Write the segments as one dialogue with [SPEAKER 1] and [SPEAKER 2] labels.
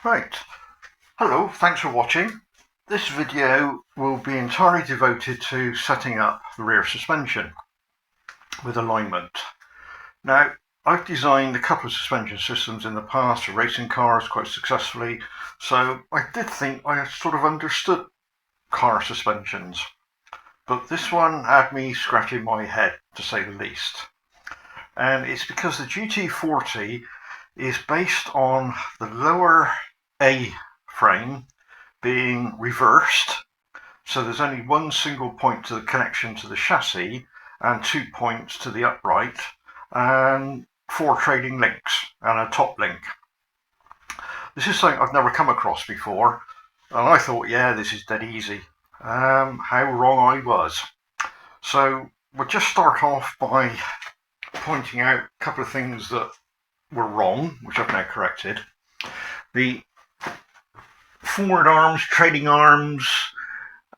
[SPEAKER 1] Right, hello, thanks for watching. This video will be entirely devoted to setting up the rear suspension with alignment. Now, I've designed a couple of suspension systems in the past for racing cars quite successfully, so I did think I sort of understood car suspensions. But this one had me scratching my head, to say the least. And it's because the GT40 is based on the lower A frame being reversed, so there's only one single point to the connection to the chassis and 2 points to the upright and 4 trailing links and a top link. This is something I've never come across before, and I thought, yeah, this is dead easy. How wrong I was. So we'll just start off by pointing out a couple of things that were wrong, which I've now corrected. The forward arms, trailing arms,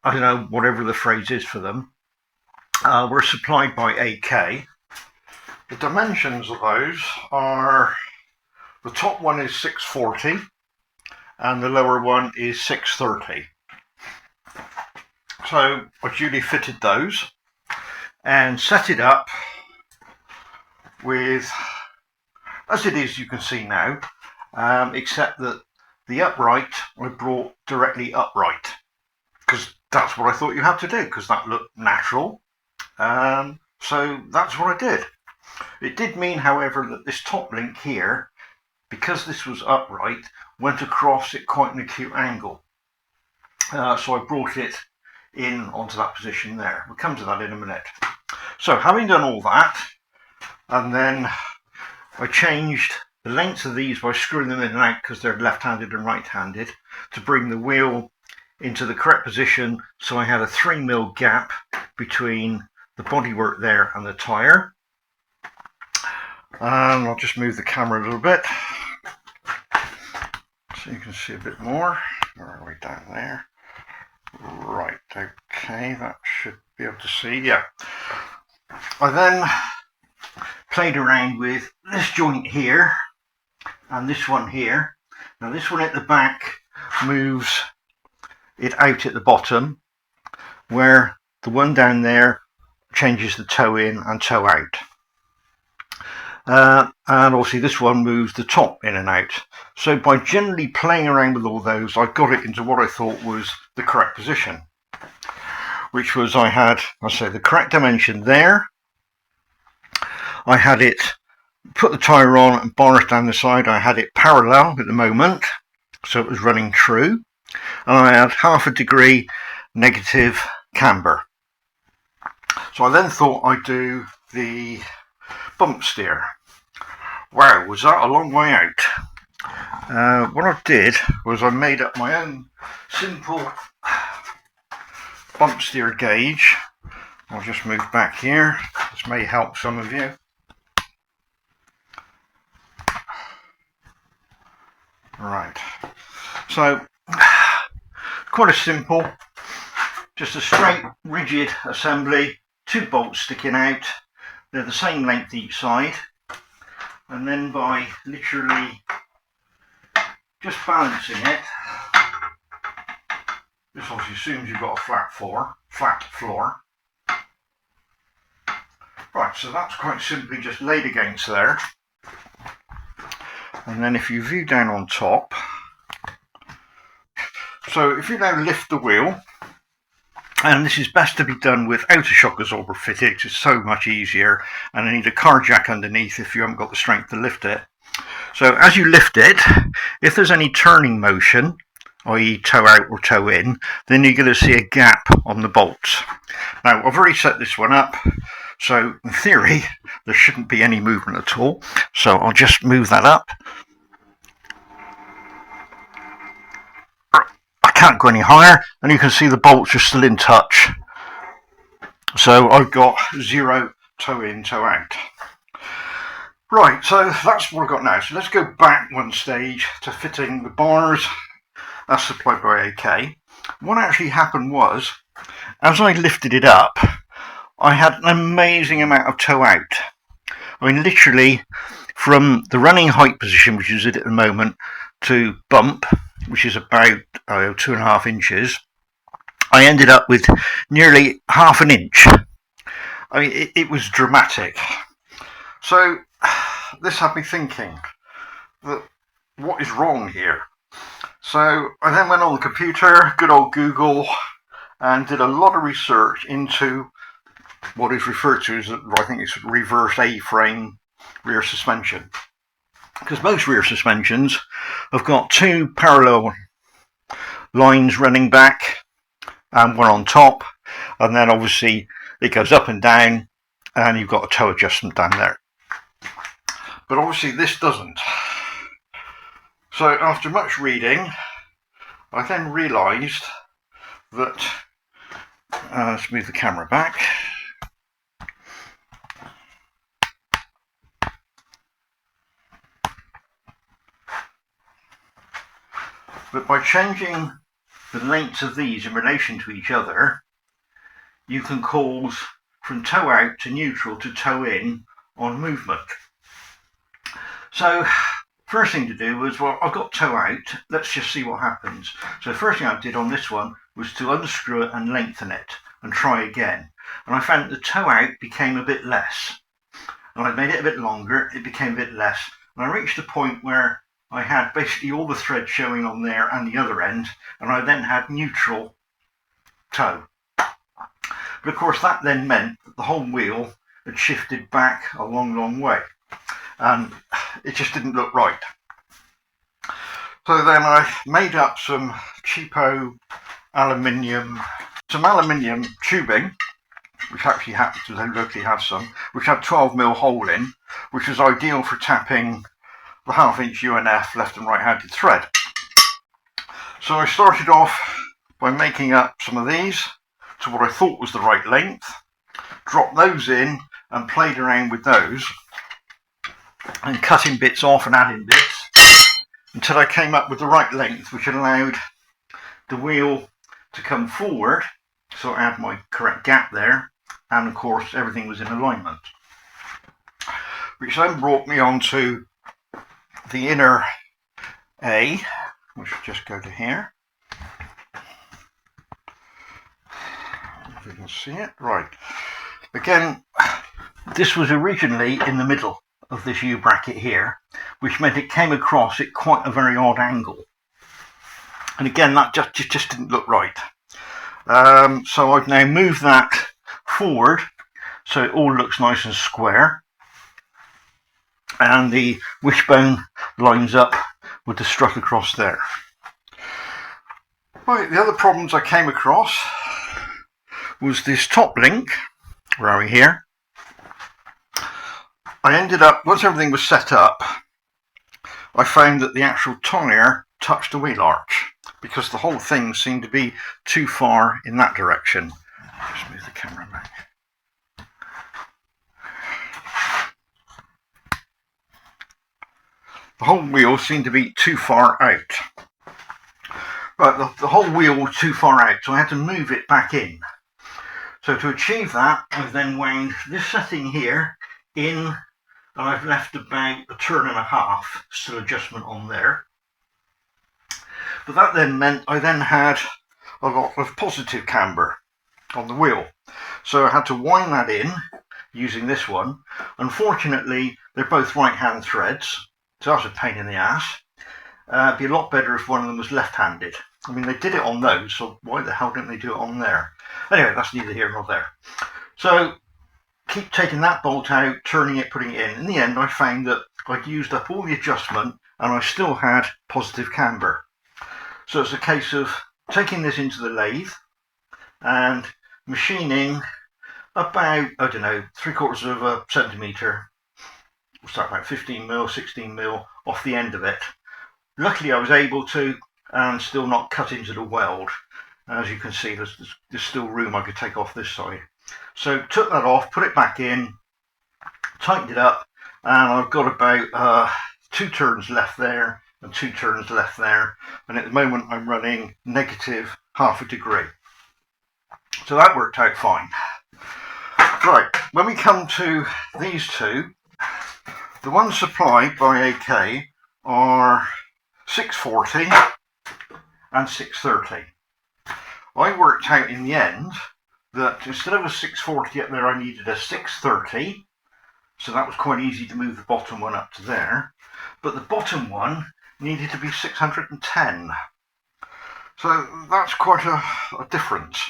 [SPEAKER 1] I don't know, whatever the phrase is for them, were supplied by AK. The dimensions of those are, the top one is 640 and the lower one is 630. So I duly fitted those and set it up with, as it is you can see now, except that the upright I brought directly upright, because that's what I thought you had to do, because that looked natural. So that's what I did. It did mean, however, that this top link here, because this was upright, went across at quite an acute angle. So I brought it in onto that position there. We'll come to that in a minute. So having done all that, and then I changed the length of these by screwing them in and out, because they're left-handed and right-handed, to bring the wheel into the correct position, so I had a 3mm gap between the bodywork there and the tyre. And I'll just move the camera a little bit so you can see a bit more. Where are we? Down there. Right, okay, that should be able to see, yeah. I then played around with this joint here and this one here. Now this one at the back moves it out at the bottom, where the one down there changes the toe in and toe out. And obviously this one moves the top in and out. So by generally playing around with all those, I got it into what I thought was the correct position, which was I had, I say, the correct dimension there. I had it, put the tyre on and bars down the side. I had it parallel at the moment, so it was running true. And I had 1/2 degree negative camber. So I then thought I'd do the bump steer. Wow, was that a long way out? What I did was I made up my own simple bump steer gauge. I'll just move back here. This may help some of you. Right, so quite a simple, just a straight rigid assembly, 2 bolts sticking out. They're the same length each side, and then by literally just balancing it, this obviously assumes you've got a flat floor. Right, so that's quite simply just laid against there. And then if you view down on top, so if you now lift the wheel, and this is best to be done without a shock absorber fitted, it's so much easier, and I need a car jack underneath if you haven't got the strength to lift it. So as you lift it, if there's any turning motion, i.e. toe out or toe in, then you're going to see a gap on the bolts. Now I've already set this one up, so in theory there shouldn't be any movement at all. So I'll just move that up. I can't go any higher, and you can see the bolts are still in touch. So I've got 0 toe in, toe out. Right, so that's what I've got now. So let's go back one stage to fitting the bars. That's supplied by AK. What actually happened was, as I lifted it up, I had an amazing amount of toe out. I mean, literally from the running height position, which is it at the moment, to bump, which is about 2.5 inches, I ended up with nearly half an inch. I mean, it was dramatic. So this had me thinking that what is wrong here? So I then went on the computer, good old Google, and did a lot of research into what is referred to as, I think it's reverse A-frame rear suspension. Because most rear suspensions have got two parallel lines running back and one on top, and then obviously it goes up and down and you've got a toe adjustment down there. But obviously this doesn't. So after much reading, I then realised that, let's move the camera back, that by changing the lengths of these in relation to each other, you can cause from toe out to neutral to toe in on movement. So first thing to do was, well, I've got toe out, let's just see what happens. So the first thing I did on this one was to unscrew it and lengthen it and try again. And I found that the toe out became a bit less. And I made it a bit longer, it became a bit less. And I reached a point where I had basically all the thread showing on there and the other end, and I then had neutral toe. But of course that then meant that the whole wheel had shifted back a long way, and it just didn't look right. So then I made up some cheapo aluminium tubing, which actually happens to locally have some, which had 12mm hole in, which was ideal for tapping the half-inch UNF left and right-handed thread. So I started off by making up some of these to what I thought was the right length, dropped those in and played around with those and cutting bits off and adding bits until I came up with the right length, which allowed the wheel to come forward, so I had my correct gap there, and of course everything was in alignment, which then brought me on to the inner A, which will just go to here. If you can see it, right. Again, this was originally in the middle of this U bracket here, which meant it came across at quite a very odd angle. And again, that just didn't look right. So I've now moved that forward so it all looks nice and square. And the wishbone lines up with the strut across there. Right, the other problems I came across was this top link. Where are we here? I ended up, once everything was set up, I found that the actual tyre touched the wheel arch because the whole thing seemed to be too far in that direction. Just move the camera back. The whole wheel seemed to be too far out. Right, the whole wheel was too far out, so I had to move it back in. So to achieve that, I've then wound this setting here in, and I've left about a turn and a half still adjustment on there. But that then meant I then had a lot of positive camber on the wheel. So I had to wind that in using this one. Unfortunately, they're both right-hand threads. So that's a pain in the ass. It'd be a lot better if one of them was left-handed. I mean, they did it on those, so why the hell didn't they do it on there? Anyway, that's neither here nor there. So, keep taking that bolt out, turning it, putting it in. In the end, I found that I'd used up all the adjustment and I still had positive camber. So it's a case of taking this into the lathe and machining about, I don't know, 3/4 of a centimetre. We'll start about 15mm, 16mm off the end of it. Luckily I was able to, and still not cut into the weld. As you can see, there's still room I could take off this side. So took that off, put it back in, tightened it up, and I've got about 2 turns left there and 2 turns left there. And at the moment I'm running negative ½ degree. So that worked out fine. Right, when we come to these two, the ones supplied by AK are 640 and 630. I worked out in the end that instead of a 640 up there, I needed a 630. So that was quite easy to move the bottom one up to there. But the bottom one needed to be 610. So that's quite a difference.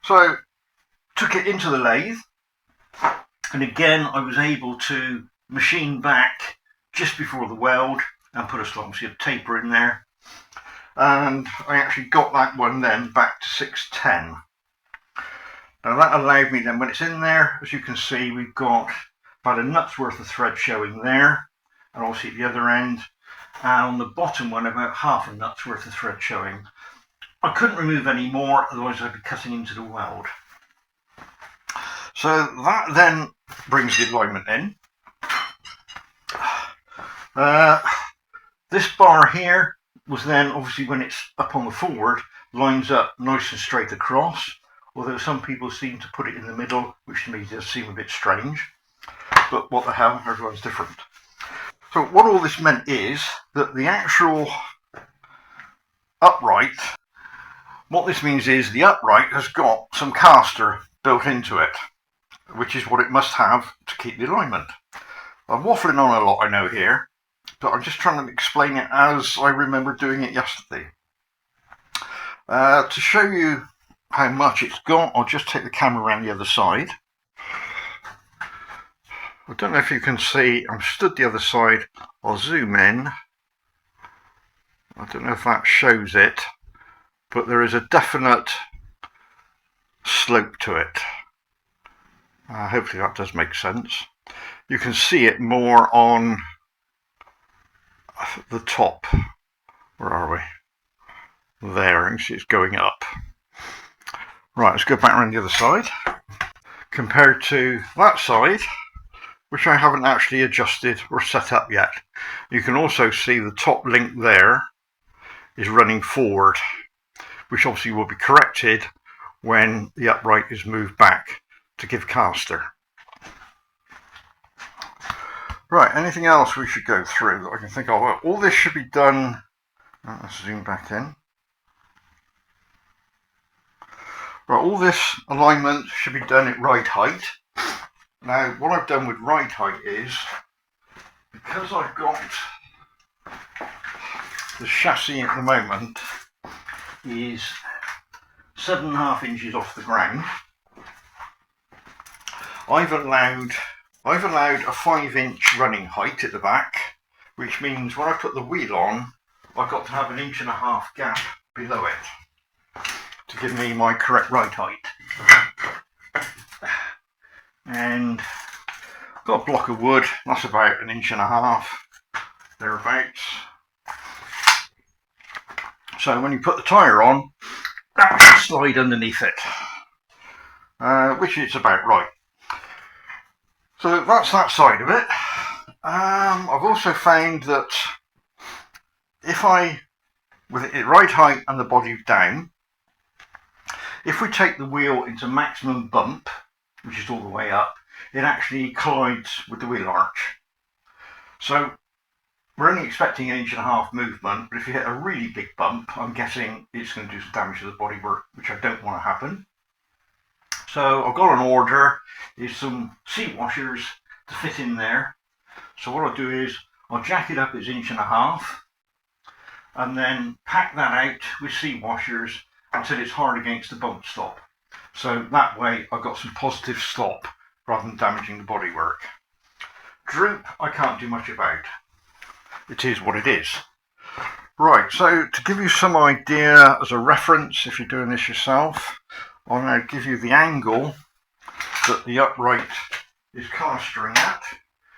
[SPEAKER 1] So took it into the lathe, and again I was able to machine back just before the weld and put obviously a taper in there, and I actually got that one then back to 610. Now that allowed me then, when it's in there, as you can see, we've got about a nut's worth of thread showing there, and obviously at the other end, and on the bottom one about half a nut's worth of thread showing. I couldn't remove any more, otherwise I'd be cutting into the weld. So that then brings the alignment in. This bar here was then, obviously when it's up on the forward, lines up nice and straight across, although some people seem to put it in the middle, which to me does seem a bit strange. But what the hell, everyone's different. So what all this meant is that the actual upright, what this means is the upright has got some caster built into it, which is what it must have to keep the alignment. I'm waffling on a lot, I know here, but I'm just trying to explain it as I remember doing it yesterday. To show you how much it's got, I'll just take the camera around the other side. I don't know if you can see, I'm stood the other side. I'll zoom in. I don't know if that shows it, but there is a definite slope to it. Hopefully that does make sense. You can see it more on the top. Where are we? There, you can see it's going up. Right, let's go back around the other side. Compared to that side, which I haven't actually adjusted or set up yet. You can also see the top link there is running forward, which obviously will be corrected when the upright is moved back to give caster. Right, anything else we should go through that I can think of? Well, all this should be done, let's zoom back in. Right, all this alignment should be done at ride height. Now, what I've done with ride height is, because I've got the chassis at the moment is 7.5 inches off the ground, I've allowed a 5-inch running height at the back, which means when I put the wheel on, I've got to have 1.5 inch gap below it to give me my correct ride height. And got a block of wood, that's about 1.5 inches, thereabouts. So when you put the tyre on, that should slide underneath it, which is about right. So that's that side of it. I've also found that if with it ride height and the body down, if we take the wheel into maximum bump, which is all the way up, it actually collides with the wheel arch. So we're only expecting 1.5 inch movement, but if you hit a really big bump, I'm guessing it's going to do some damage to the bodywork, which I don't want to happen. So I've got an order, is some seat washers to fit in there. So what I'll do is, I'll jack it up at 1.5 inches, and then pack that out with seat washers until it's hard against the bump stop. So that way I've got some positive stop rather than damaging the bodywork. Droop, I can't do much about. It is what it is. Right, so to give you some idea as a reference, if you're doing this yourself, I'll now give you the angle that the upright is castering at.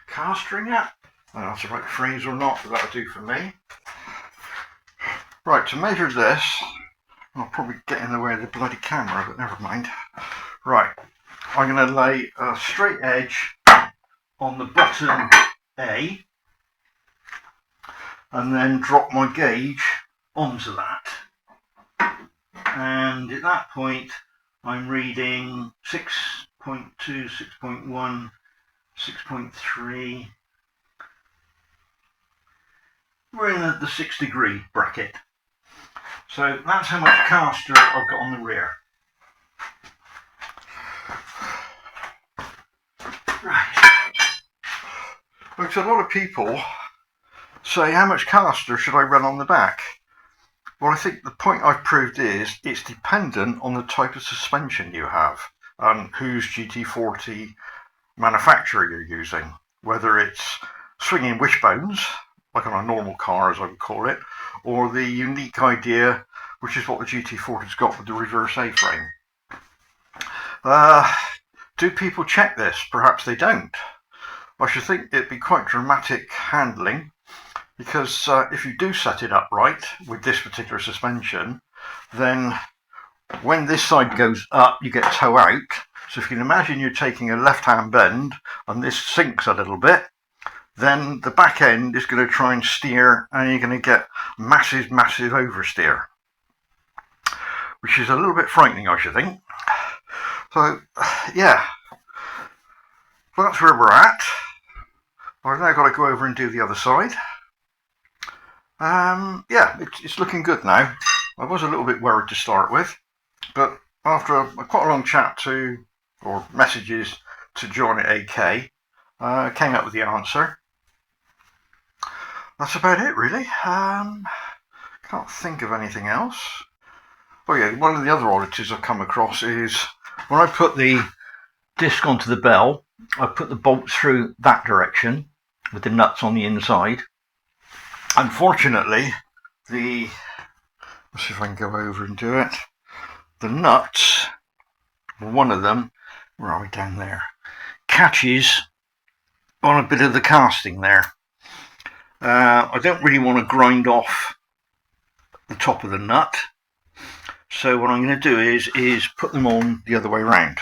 [SPEAKER 1] Castering at? I don't know if that's the right phrase or not, but that'll do for me. Right, to measure this, I'll probably get in the way of the bloody camera, but never mind. Right, I'm going to lay a straight edge on the bottom A, and then drop my gauge onto that. And at that point, I'm reading 6.2, 6.1, 6.3. we're in the 6-degree bracket. So that's how much caster I've got on the rear. Right. Because a lot of people say, how much caster should I run on the back? Well, I think the point I've proved is it's dependent on the type of suspension you have and whose GT40 manufacturer you're using. Whether it's swinging wishbones, like on a normal car as I would call it, or the unique idea, which is what the GT40's got with the reverse A-frame. Do people check this? Perhaps they don't. I should think it'd be quite dramatic handling, because if you do set it up right with this particular suspension, then when this side goes up, you get toe out. So if you can imagine you're taking a left-hand bend and this sinks a little bit, then the back end is going to try and steer, and you're going to get massive oversteer, which is a little bit frightening, I should think. So, yeah, well, that's where we're at. I've now got to go over and do the other side. Yeah, it's looking good now. I was a little bit worried to start with, but after quite a long chat or messages to John at AK, came up with the answer. That's about it, really. Can't think of anything else. Oh yeah, one of the other oddities I've come across is when I put the disc onto the bell, I put the bolts through that direction with the nuts on the inside. Unfortunately, let's see if I can go over and do it. The nuts, one of them, where are we, down there, catches on a bit of the casting there. I don't really want to grind off the top of the nut, so what I'm going to do is put them on the other way around.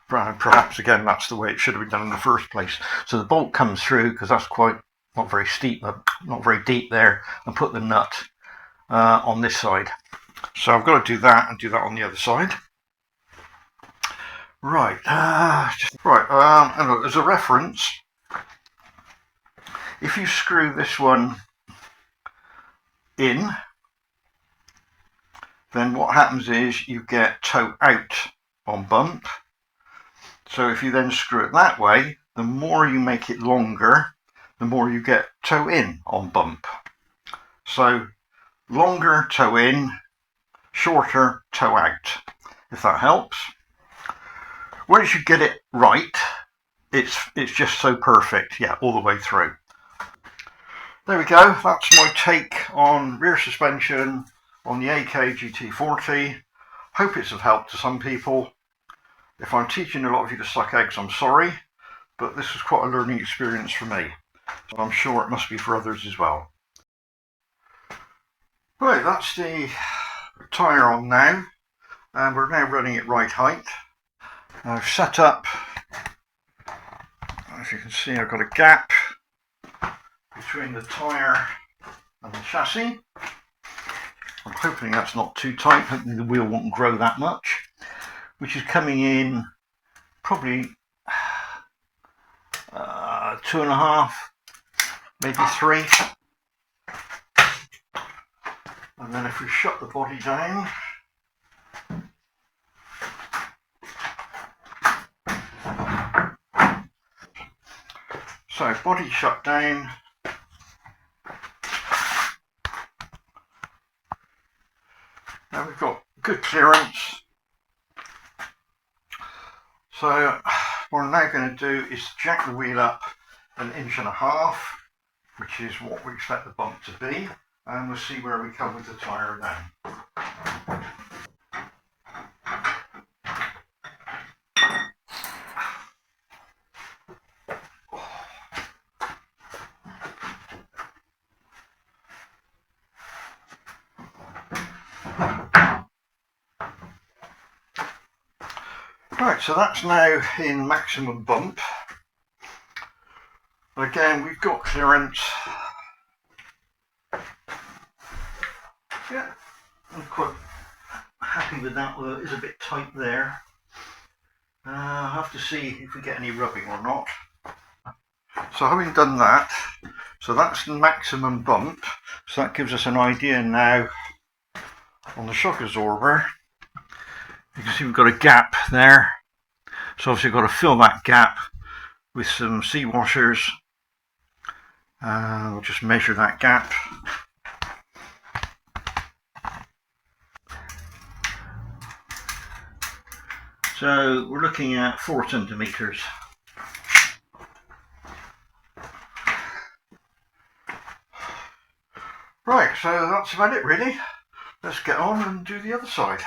[SPEAKER 1] Perhaps again that's the way it should have been done in the first place. So the bolt comes through, because that's quite not very steep, not very deep there, and put the nut on this side. So I've got to do that and do that on the other side. Right, and look, as a reference, if you screw this one in, then what happens is you get toe out on bump. So if you then screw it that way, the more you make it longer, the more you get toe in on bump. So longer toe in, shorter toe out, if that helps. Once you get it right, it's just so perfect, yeah, all the way through. There we go, that's my take on rear suspension on the AK GT40. Hope it's of help to some people. If I'm teaching a lot of you to suck eggs, I'm sorry, but this was quite a learning experience for me. So I'm sure it must be for others as well. Right, that's the tyre on now, and we're now running at right height. I've set up, as you can see, I've got a gap between the tyre and the chassis. I'm hoping that's not too tight, hopefully the wheel won't grow that much, which is coming in probably 2.5, maybe 3. And then if we shut the body down, so body shut down, now we've got good clearance. So what I'm now going to do is jack the wheel up 1.5 inches, which is what we expect the bump to be, and we'll see where we come with the tyre then. Right, so that's now in maximum bump. Again, we've got clearance. Yeah, I'm quite happy with that, although it is a bit tight there. I'll have to see if we get any rubbing or not. So having done that, So that's the maximum bump. So that gives us an idea now on the shock absorber. You can see we've got a gap there. So obviously we've got to fill that gap with some sea washers. We'll just measure that gap. So we're looking at 4 centimetres. Right, so that's about it really. Let's get on and do the other side.